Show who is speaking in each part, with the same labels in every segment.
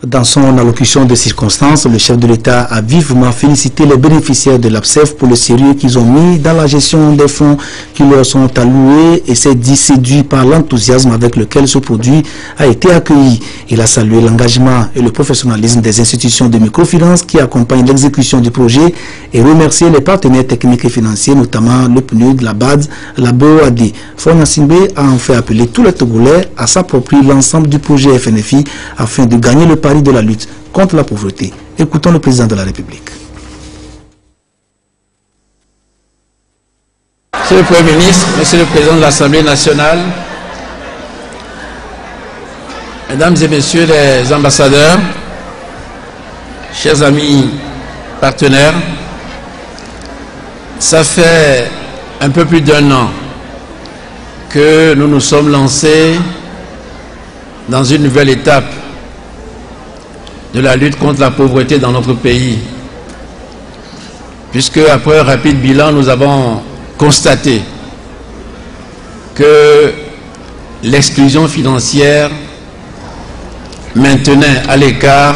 Speaker 1: Dans son allocution de circonstance, le chef de l'État a vivement félicité les bénéficiaires de l'APSEF pour le sérieux qu'ils ont mis dans la gestion des fonds qui leur sont alloués et s'est dit séduit par l'enthousiasme avec lequel ce produit a été accueilli. Il a salué l'engagement et le professionnalisme des institutions de microfinance qui accompagnent l'exécution du projet et remercié les partenaires techniques et financiers, notamment le PNUD, la BAD, la BOAD. Fona Simbe a en fait appelé tous les Togolais à s'approprier l'ensemble du projet FNFI afin de gagner le pari de la lutte contre la pauvreté. Écoutons le président de la République.
Speaker 2: Monsieur le Premier ministre, Monsieur le Président de l'Assemblée nationale, Mesdames et Messieurs les ambassadeurs, chers amis partenaires, ça fait un peu plus d'1 an que nous nous sommes lancés dans une nouvelle étape de la lutte contre la pauvreté dans notre pays, puisque après un rapide bilan, nous avons constaté que l'exclusion financière maintenait à l'écart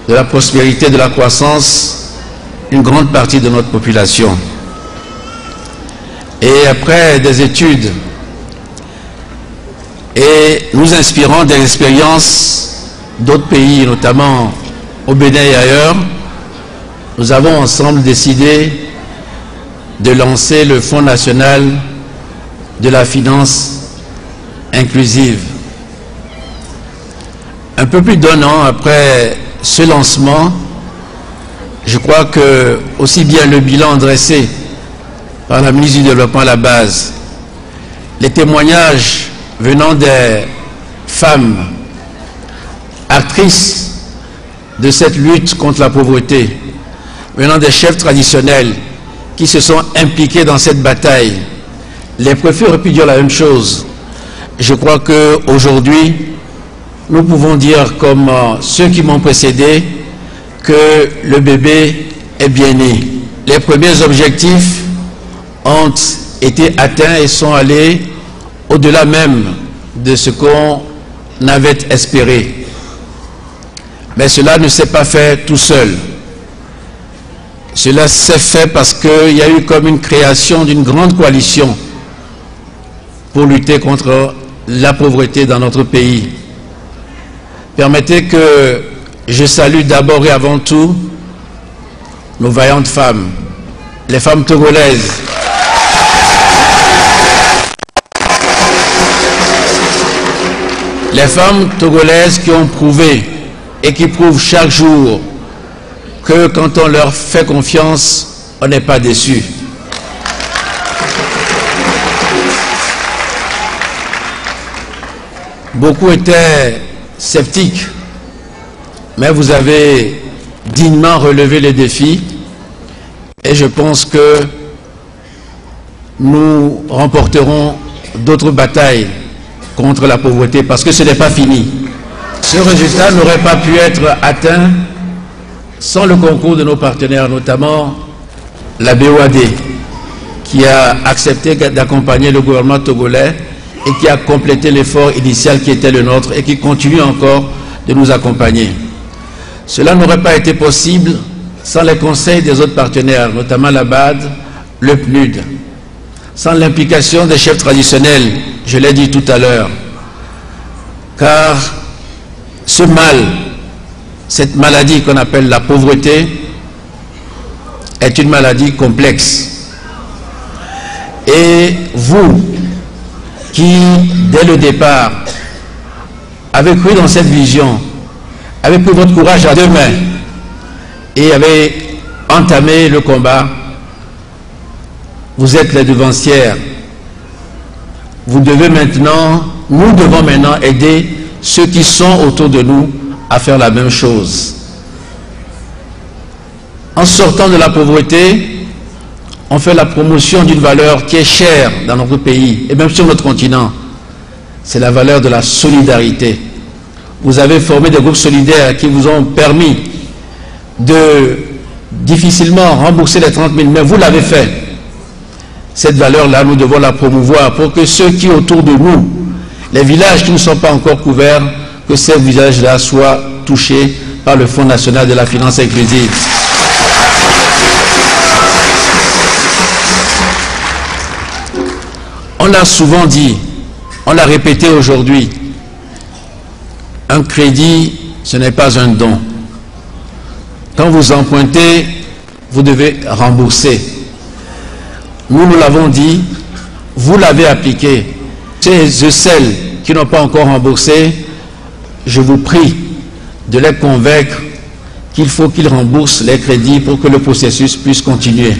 Speaker 2: de la prospérité et de la croissance une grande partie de notre population. Et après des études et nous inspirant des expériences d'autres pays, notamment au Bénin et ailleurs, nous avons ensemble décidé de lancer le Fonds national de la finance inclusive. Un peu plus d'1 an après ce lancement, je crois que aussi bien le bilan dressé par la ministre du Développement à la base, les témoignages venant des femmes actrices de cette lutte contre la pauvreté, venant des chefs traditionnels qui se sont impliqués dans cette bataille. Les préfets auraient pu dire la même chose. Je crois qu'aujourd'hui, nous pouvons dire, comme ceux qui m'ont précédé, que le bébé est bien né. Les premiers objectifs ont été atteints et sont allés au-delà même de ce qu'on avait espéré. Mais cela ne s'est pas fait tout seul. Cela s'est fait parce qu'il y a eu comme une création d'une grande coalition pour lutter contre la pauvreté dans notre pays. Permettez que je salue d'abord et avant tout nos vaillantes femmes, les femmes togolaises. Les femmes togolaises qui ont prouvé et qui prouvent chaque jour que quand on leur fait confiance, on n'est pas déçu. Beaucoup étaient sceptiques, mais vous avez dignement relevé les défis et je pense que nous remporterons d'autres batailles contre la pauvreté parce que ce n'est pas fini. Ce résultat n'aurait pas pu être atteint sans le concours de nos partenaires, notamment la BOAD, qui a accepté d'accompagner le gouvernement togolais et qui a complété l'effort initial qui était le nôtre et qui continue encore de nous accompagner. Cela n'aurait pas été possible sans les conseils des autres partenaires, notamment la BAD, le PNUD, sans l'implication des chefs traditionnels, je l'ai dit tout à l'heure, car ce mal, cette maladie qu'on appelle la pauvreté, est une maladie complexe. Et vous, qui, dès le départ, avez cru dans cette vision, avez pris votre courage à deux mains et avez entamé le combat, vous êtes les devancières. Vous devez maintenant, nous devons maintenant aider ceux qui sont autour de nous à faire la même chose. En sortant de la pauvreté, on fait la promotion d'une valeur qui est chère dans notre pays et même sur notre continent. C'est la valeur de la solidarité. Vous avez formé des groupes solidaires qui vous ont permis de difficilement rembourser les 30 000, mais vous l'avez fait. Cette valeur-là, nous devons la promouvoir pour que ceux qui autour de nous, les villages qui ne sont pas encore couverts, que ces villages-là soient touchés par le Fonds national de la finance inclusive. On l'a souvent dit, on l'a répété aujourd'hui, un crédit, ce n'est pas un don. Quand vous empruntez, vous devez rembourser. Nous l'avons dit, vous l'avez appliqué. Celles qui n'ont pas encore remboursé, je vous prie de les convaincre qu'il faut qu'ils remboursent les crédits pour que le processus puisse continuer.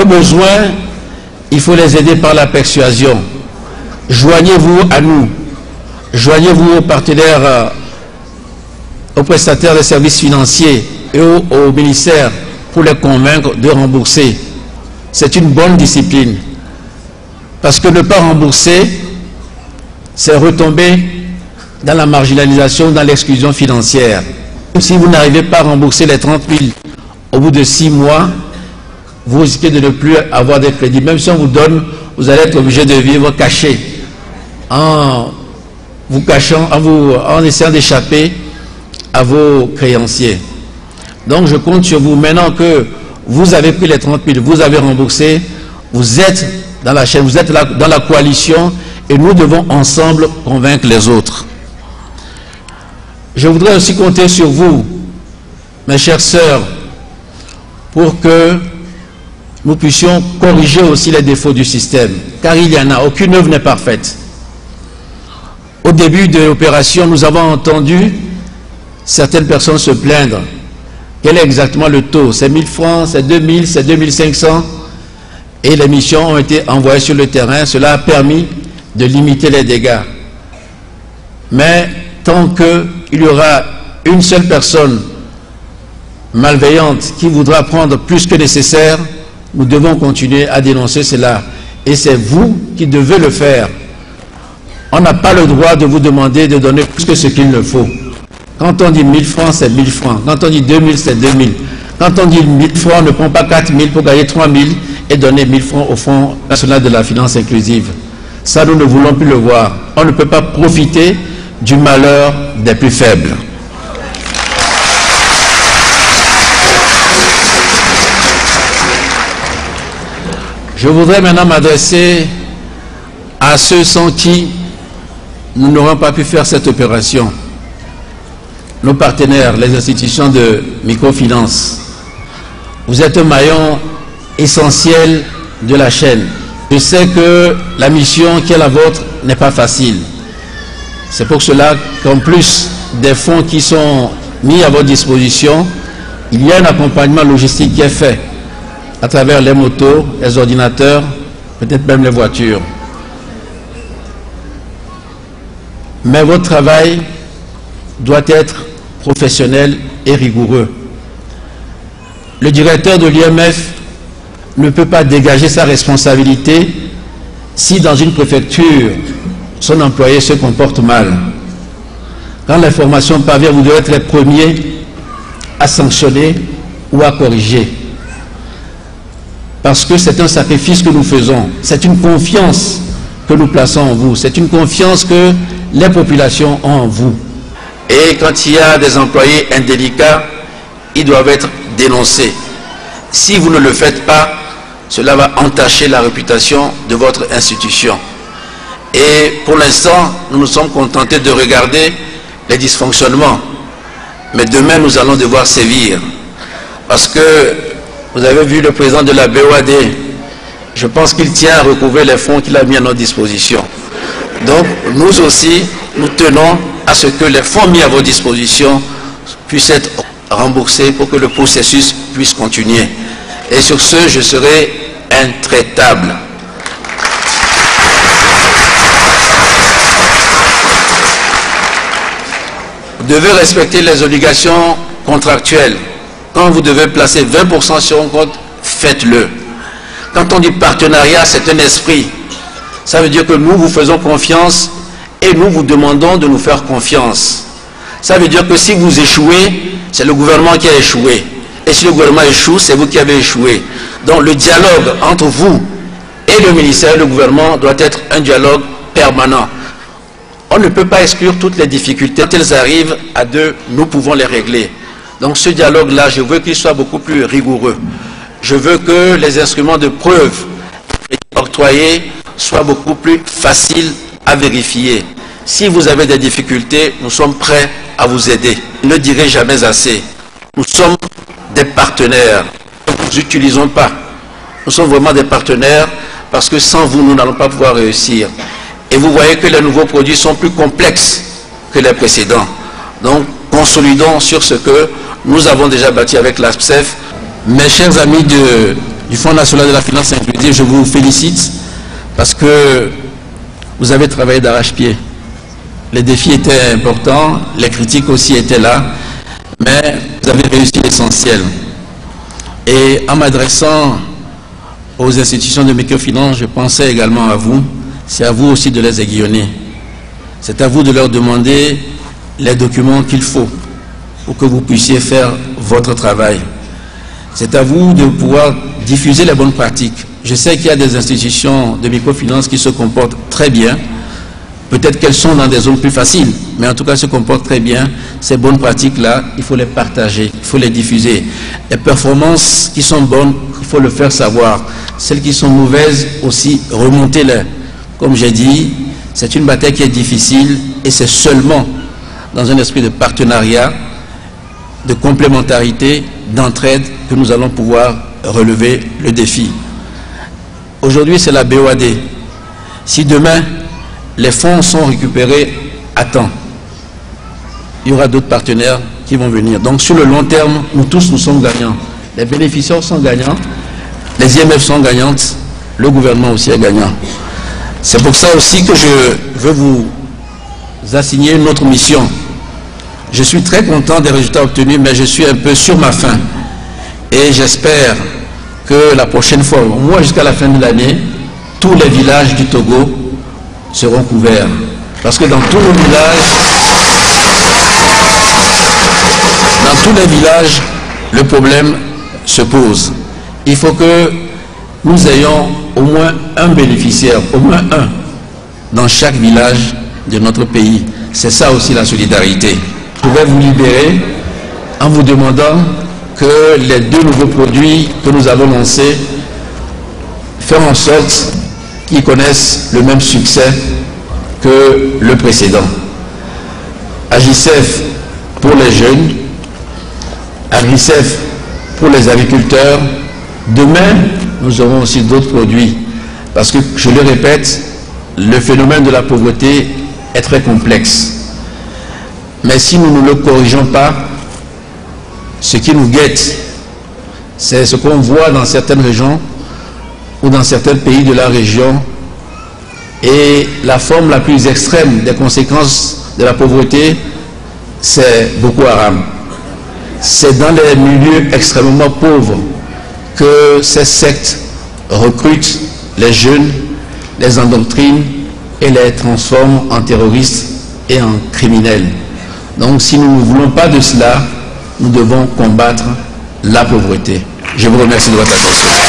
Speaker 2: Au besoin, il faut les aider par la persuasion. Joignez-vous à nous, joignez-vous aux partenaires, aux prestataires de services financiers et au ministère pour les convaincre de rembourser. C'est une bonne discipline. Parce que ne pas rembourser, c'est retomber dans la marginalisation, dans l'exclusion financière. Si vous n'arrivez pas à rembourser les 30 000 au bout de 6 mois, vous risquez de ne plus avoir de crédit. Même si on vous donne, vous allez être obligé de vivre caché, en vous cachant, en essayant d'échapper à vos créanciers. Donc je compte sur vous. Maintenant que vous avez pris les 30 000, vous avez remboursé, vous êtes dans la chaîne, vous êtes là, dans la coalition, et nous devons ensemble convaincre les autres. Je voudrais aussi compter sur vous, mes chères sœurs, pour que nous puissions corriger aussi les défauts du système, car il y en a, aucune œuvre n'est parfaite. Au début de l'opération, nous avons entendu certaines personnes se plaindre. Quel est exactement le taux? C'est 1000 francs, c'est 2000, c'est 2500. Et les missions ont été envoyées sur le terrain. Cela a permis de limiter les dégâts. Mais tant qu'il y aura une seule personne malveillante qui voudra prendre plus que nécessaire, nous devons continuer à dénoncer cela. Et c'est vous qui devez le faire. On n'a pas le droit de vous demander de donner plus que ce qu'il ne faut. Quand on dit 1000 francs, c'est 1000 francs. Quand on dit 2000, c'est 2000. Quand on dit 1000 francs, on ne prend pas 4000 pour gagner 3000 et donner 1000 francs au Fonds national de la finance inclusive. Ça, nous ne voulons plus le voir. On ne peut pas profiter du malheur des plus faibles. Je voudrais maintenant m'adresser à ceux sans qui nous n'aurons pas pu faire cette opération. Nos partenaires, les institutions de microfinance. Vous êtes un maillon essentiel de la chaîne. Je sais que la mission qui est la vôtre n'est pas facile. C'est pour cela qu'en plus des fonds qui sont mis à votre disposition, il y a un accompagnement logistique qui est fait à travers les motos, les ordinateurs, peut-être même les voitures. Mais votre travail doit être professionnel et rigoureux. Le directeur de l'IMF ne peut pas dégager sa responsabilité si dans une préfecture, son employé se comporte mal. Quand l'information parvient, vous devez être les premiers à sanctionner ou à corriger. Parce que c'est un sacrifice que nous faisons. C'est une confiance que nous plaçons en vous. C'est une confiance que les populations ont en vous. Et quand il y a des employés indélicats, ils doivent être dénoncés. Si vous ne le faites pas, cela va entacher la réputation de votre institution. Et pour l'instant, nous nous sommes contentés de regarder les dysfonctionnements. Mais demain, nous allons devoir sévir. Parce que vous avez vu le président de la BOAD, je pense qu'il tient à recouvrer les fonds qu'il a mis à notre disposition. Donc, nous aussi, nous tenons à ce que les fonds mis à votre disposition puissent être remboursés pour que le processus puisse continuer. Et sur ce, je serai intraitable. Vous devez respecter les obligations contractuelles. Quand vous devez placer 20% sur un compte, faites-le. Quand on dit partenariat, c'est un esprit. Ça veut dire que nous vous faisons confiance et nous vous demandons de nous faire confiance. Ça veut dire que si vous échouez, c'est le gouvernement qui a échoué. Et et si le gouvernement échoue, c'est vous qui avez échoué. Donc le dialogue entre vous et le ministère et le gouvernement doit être un dialogue permanent. On ne peut pas exclure toutes les difficultés. Quand elles arrivent à deux, nous pouvons les régler. Donc ce dialogue-là, je veux qu'il soit beaucoup plus rigoureux. Je veux que les instruments de preuve octroyés soient beaucoup plus faciles à vérifier. Si vous avez des difficultés, nous sommes prêts à vous aider. Ne direz jamais assez. Nous sommes des partenaires. Nous n'utilisons pas. Nous sommes vraiment des partenaires parce que sans vous, nous n'allons pas pouvoir réussir. Et vous voyez que les nouveaux produits sont plus complexes que les précédents. Donc, consolidons sur ce que nous avons déjà bâti avec l'APSEF. Mes chers amis du Fonds national de la finance inclusive, je vous félicite parce que vous avez travaillé d'arrache-pied. Les défis étaient importants, les critiques aussi étaient là, mais vous avez réussi l'essentiel. Et en m'adressant aux institutions de microfinance, je pensais également à vous. C'est à vous aussi de les aiguillonner. C'est à vous de leur demander les documents qu'il faut pour que vous puissiez faire votre travail. C'est à vous de pouvoir diffuser les bonnes pratiques. Je sais qu'il y a des institutions de microfinance qui se comportent très bien. Peut-être qu'elles sont dans des zones plus faciles, mais en tout cas, elles se comportent très bien. Ces bonnes pratiques-là, il faut les partager, il faut les diffuser. Les performances qui sont bonnes, il faut le faire savoir. Celles qui sont mauvaises, aussi, remontez-les. Comme j'ai dit, c'est une bataille qui est difficile et c'est seulement dans un esprit de partenariat, de complémentarité, d'entraide que nous allons pouvoir relever le défi. Aujourd'hui, c'est la BOAD. Si demain, les fonds sont récupérés à temps, il y aura d'autres partenaires qui vont venir. Donc, sur le long terme, nous tous, nous sommes gagnants. Les bénéficiaires sont gagnants, les IMF sont gagnantes, le gouvernement aussi est gagnant. C'est pour ça aussi que je veux vous assigner une autre mission. Je suis très content des résultats obtenus, mais je suis un peu sur ma faim. Et j'espère que la prochaine fois, au moins jusqu'à la fin de l'année, tous les villages du Togo seront couverts. Parce que dans tous les villages, le problème se pose. Il faut que nous ayons au moins un bénéficiaire, au moins un, dans chaque village de notre pays. C'est ça aussi la solidarité. Je vais vous libérer en vous demandant que les deux nouveaux produits que nous avons lancés, faire en sorte qu'ils connaissent le même succès que le précédent. AGICEF pour les jeunes, AGRICEF pour les agriculteurs. Demain, nous aurons aussi d'autres produits. Parce que, je le répète, le phénomène de la pauvreté est très complexe. Mais si nous ne le corrigeons pas, ce qui nous guette, c'est ce qu'on voit dans certaines régions ou dans certains pays de la région. Et la forme la plus extrême des conséquences de la pauvreté, c'est Boko Haram. C'est dans les milieux extrêmement pauvres que ces sectes recrutent les jeunes, les endoctrinent et les transforment en terroristes et en criminels. Donc si nous ne voulons pas de cela, nous devons combattre la pauvreté. Je vous remercie de votre attention.